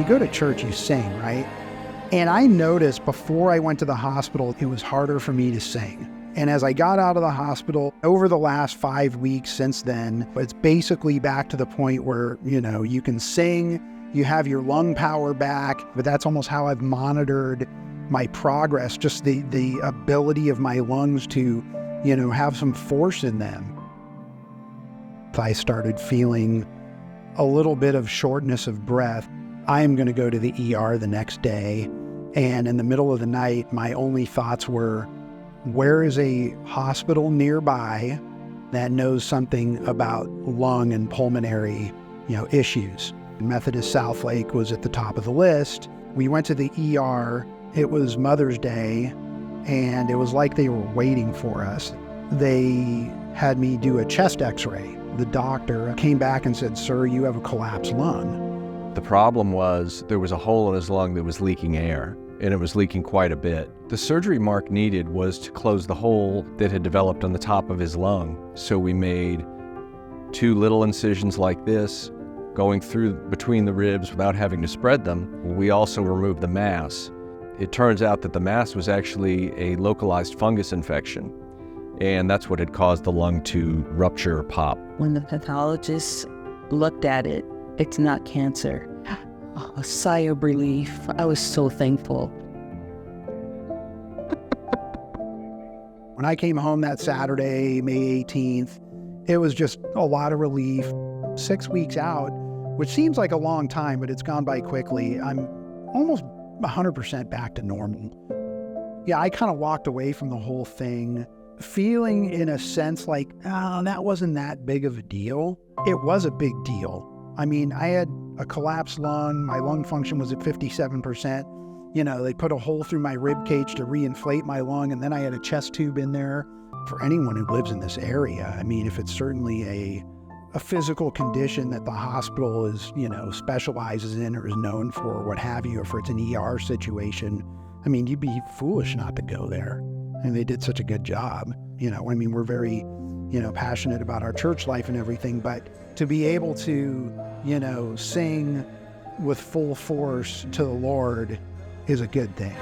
you go to church, you sing, right? And I noticed before I went to the hospital, it was harder for me to sing. And as I got out of the hospital, over the last 5 weeks since then, it's basically back to the point where, you can sing, you have your lung power back, but that's almost how I've monitored my progress, just the ability of my lungs to, have some force in them. I started feeling a little bit of shortness of breath. I am going to go to the ER the next day. And in the middle of the night, my only thoughts were, where is a hospital nearby that knows something about lung and pulmonary, issues? Methodist Southlake was at the top of the list. We went to the ER. It was Mother's Day, and it was like they were waiting for us. They had me do a chest x-ray. The doctor came back and said, "Sir, you have a collapsed lung." The problem was there was a hole in his lung that was leaking air, and it was leaking quite a bit. The surgery Mark needed was to close the hole that had developed on the top of his lung. So we made 2 little incisions like this, going through between the ribs without having to spread them. We also removed the mass. It turns out that the mass was actually a localized fungus infection, and that's what had caused the lung to rupture or pop. When the pathologist looked at it, it's not cancer. A sigh of relief. I was so thankful. When I came home that Saturday, May 18th, it was just a lot of relief. 6 weeks out, which seems like a long time, but it's gone by quickly. I'm almost 100% back to normal. Yeah, I kind of walked away from the whole thing feeling in a sense like, that wasn't that big of a deal. It was a big deal. I mean, I had a collapsed lung. My lung function was at 57%. They put a hole through my rib cage to reinflate my lung, and then I had a chest tube in there. For anyone who lives in this area, I mean, if it's certainly a physical condition that the hospital is, specializes in or is known for, what have you, or if it's an ER situation, I mean, you'd be foolish not to go there. And they did such a good job. We're very, passionate about our church life and everything, but to be able to, sing with full force to the Lord is a good thing.